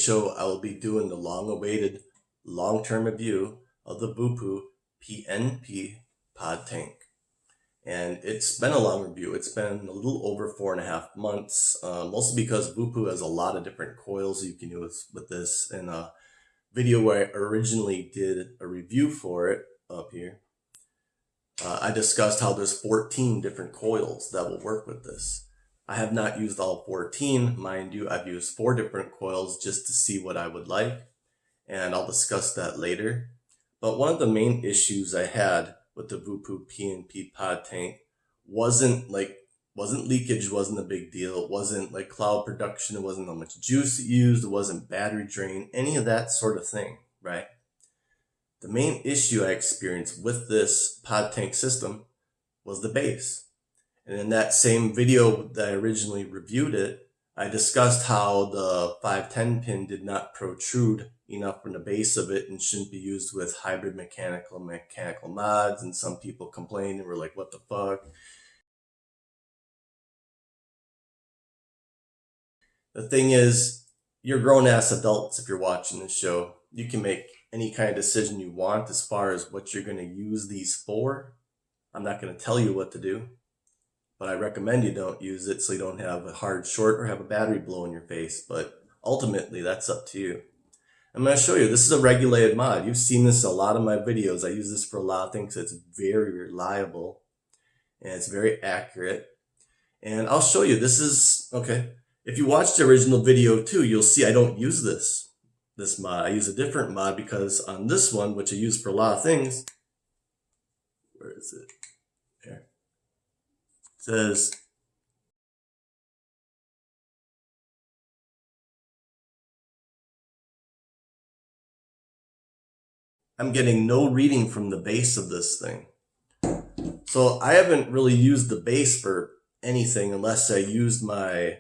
show, I will be doing the long-awaited long-term review of the Voopoo PNP pod tank. And it's been a long review. It's been a little over 4.5 months, mostly because Voopoo has a lot of different coils you can use with this. In a video where I originally did a review for it up here, I discussed how there's 14 different coils that will work with this. I have not used all 14, mind you. I've used 4 different coils just to see what I would like, and I'll discuss that later. But one of the main issues I had with the Voopoo PNP pod tank wasn't leakage, wasn't a big deal. It wasn't like cloud production. It wasn't how much juice it used. It wasn't battery drain, any of that sort of thing, right? The main issue I experienced with this pod tank system was the base. And in that same video that I originally reviewed it, I discussed how the 510 pin did not protrude enough from the base of it and shouldn't be used with hybrid mechanical mods. And some people complained and were like, what the fuck? The thing is, you're grown-ass adults if you're watching this show. You can make any kind of decision you want as far as what you're going to use these for. I'm not going to tell you what to do, but I recommend you don't use it so you don't have a hard short or have a battery blow in your face. But ultimately, that's up to you. I'm going to show you. This is a regulated mod. You've seen this in a lot of my videos. I use this for a lot of things. It's very reliable and it's very accurate. And I'll show you. This is, okay. If you watch the original video too, you'll see I don't use this mod. I use a different mod because on this one, which I use for a lot of things, where is it? There. It says, I'm getting no reading from the base of this thing. So I haven't really used the base for anything unless I used my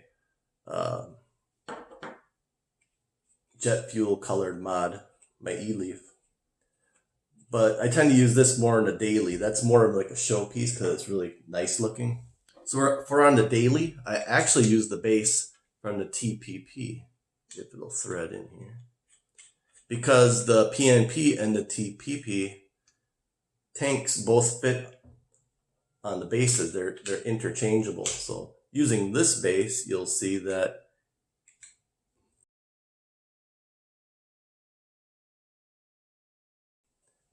jet fuel colored mod, my E-Leaf. But I tend to use this more on the daily. That's more of like a showpiece because it's really nice looking. So for on the daily, I actually use the base from the TPP. Get the little thread in here. Because the PNP and the TPP tanks both fit on the bases. They're interchangeable. So using this base, you'll see that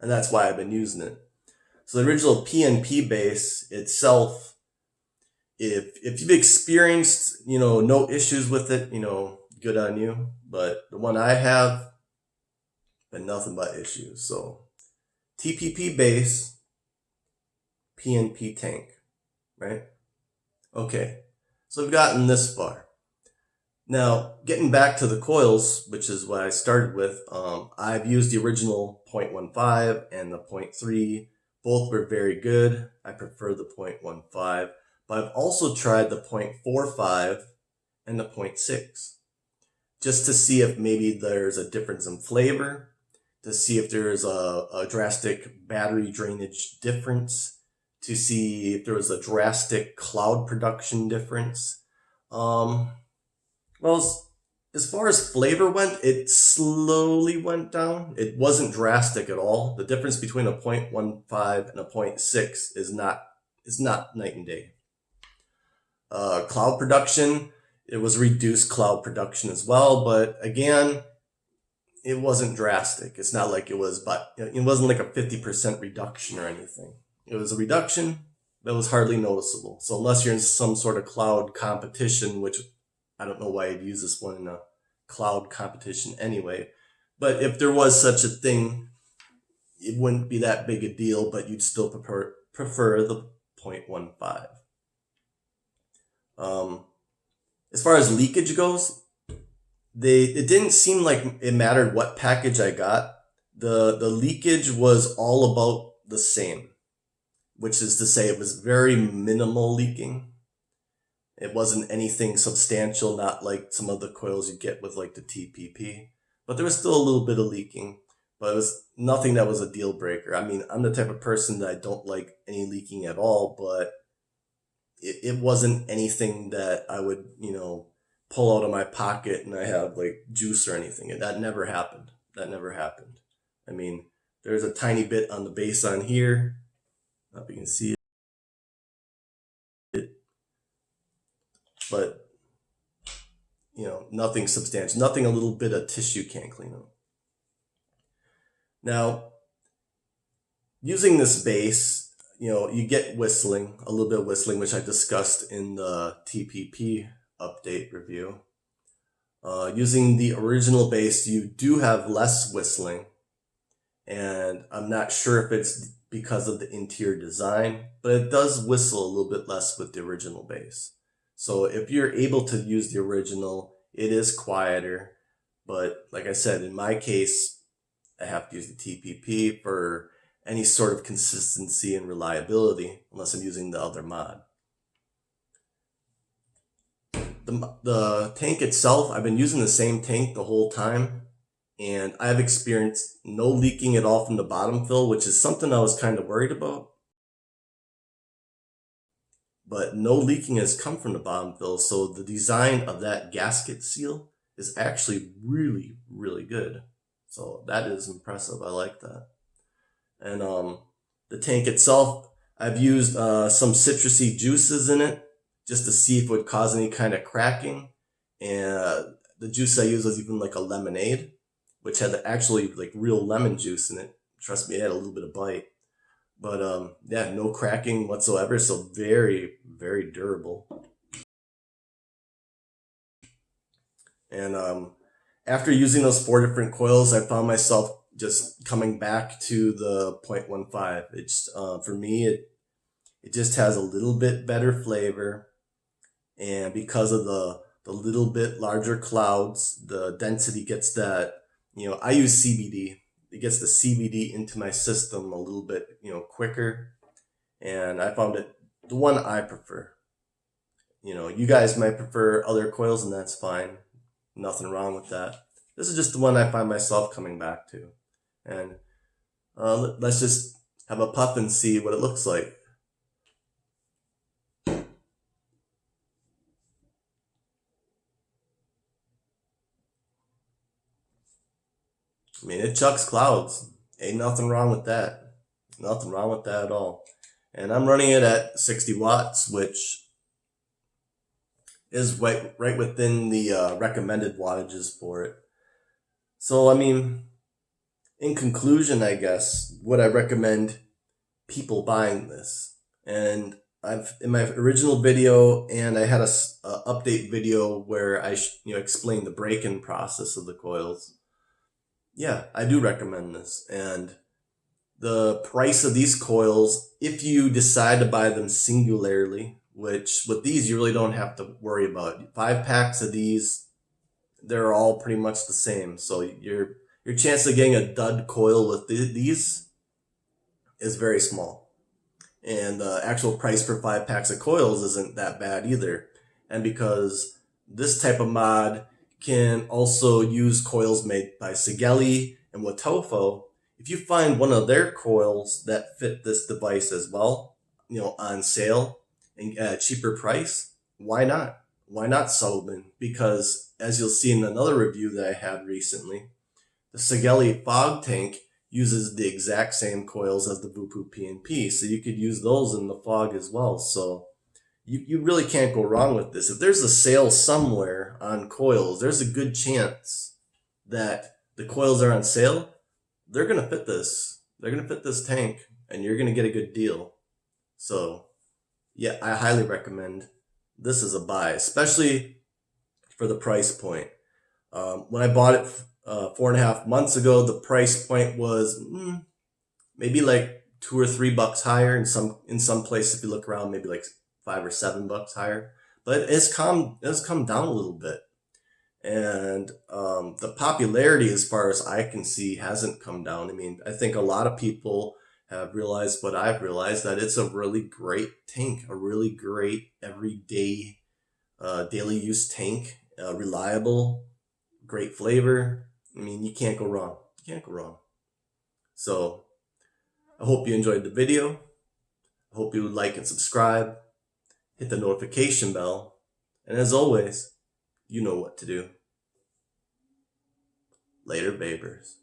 and that's why I've been using it. So the original PNP base itself, if you've experienced, no issues with it, good on you. But the one I have, been nothing but issues. So TPP base, PNP tank, right? Okay, so we've gotten this far. Now, getting back to the coils, which is what I started with, I've used the original 0.15 and the 0.3. Both were very good. I prefer the 0.15, but I've also tried the 0.45 and the 0.6 just to see if maybe there's a difference in flavor, to see if there's a drastic battery drainage difference, to see if there was a drastic cloud production difference. Well, as far as flavor went, it slowly went down. It wasn't drastic at all. The difference between a 0.15 and a 0.6 is not night and day. Cloud production, it was reduced cloud production as well, but again, it wasn't drastic. It's not like it was, but it wasn't like a 50% reduction or anything. It was a reduction, but it was hardly noticeable. So unless you're in some sort of cloud competition, which I don't know why I'd use this one in a cloud competition anyway. But if there was such a thing, it wouldn't be that big a deal, but you'd still prefer the 0.15. As far as leakage goes, it didn't seem like it mattered what package I got. The leakage was all about the same, which is to say it was very minimal leaking. It wasn't anything substantial, not like some of the coils you get with like the TPP, but there was still a little bit of leaking, but it was nothing that was a deal breaker. I mean, I'm the type of person that I don't like any leaking at all, but it wasn't anything that I would, pull out of my pocket and I have like juice or anything. And that never happened. That never happened. I mean, there's a tiny bit on the base on here. I don't know if you can see it, but you know, nothing substantial, nothing a little bit of tissue can't clean up. Now, using this base, you know, you get whistling, a little bit of whistling, which I discussed in the TPP update review. Using the original base, you do have less whistling, and I'm not sure if it's because of the interior design, but it does whistle a little bit less with the original base. So if you're able to use the original, it is quieter, but like I said, in my case, I have to use the TPP for any sort of consistency and reliability, unless I'm using the other mod. The tank itself, I've been using the same tank the whole time, and I've experienced no leaking at all from the bottom fill, which is something I was kind of worried about. But no leaking has come from the bottom fill, so the design of that gasket seal is actually really, really good. So that is impressive. I like that. And the tank itself, I've used some citrusy juices in it just to see if it would cause any kind of cracking. And the juice I used was even like a lemonade, which had actually like real lemon juice in it. Trust me, it had a little bit of bite. But yeah, no cracking whatsoever, so very, very durable. And after using those 4 different coils, I found myself just coming back to the 0.15. It's for me, it just has a little bit better flavor, and because of the little bit larger clouds, the density gets that, you know, I use CBD. It gets the CBD into my system a little bit, you know, quicker, and I found it the one I prefer. You know, you guys might prefer other coils, and that's fine. Nothing wrong with that. This is just the one I find myself coming back to. And let's just have a puff and see what it looks like. I mean, it chucks clouds. Ain't nothing wrong with that. Nothing wrong with that at all. And I'm running it at 60 watts, which is right within the recommended wattages for it. So, I mean, in conclusion, I guess, would I recommend people buying this? And I've, in my original video, and I had a update video where I explained the break-in process of the coils. Yeah, I do recommend this. And the price of these coils, if you decide to buy them singularly, which with these you really don't have to worry about. 5 packs of these, they're all pretty much the same. So your chance of getting a dud coil with these is very small. And the actual price for 5 packs of coils isn't that bad either. And because this type of mod can also use coils made by Sigeli and Watofo, if you find one of their coils that fit this device as well, you know, on sale and at a cheaper price, why not? Why not Sullivan? Because as you'll see in another review that I had recently, the Sigeli fog tank uses the exact same coils as the Voopoo PNP, so you could use those in the fog as well. So you really can't go wrong with this. If there's a sale somewhere on coils, there's a good chance that the coils are on sale. They're going to fit this. They're going to fit this tank, and you're going to get a good deal. So yeah, I highly recommend this as a buy, especially for the price point. When I bought it 4.5 months ago, the price point was maybe like $2 or $3 higher. In some places, if you look around, maybe like $5 or $7 higher. But it's come down a little bit, and the popularity, as far as I can see, hasn't come down. I mean, I think a lot of people have realized what I've realized, that it's a really great tank, a really great everyday, daily use tank, reliable, great flavor. I mean, you can't go wrong. You can't go wrong. So I hope you enjoyed the video. I hope you would like and subscribe. Hit the notification bell. And as always, You know what to do. Later, vapors.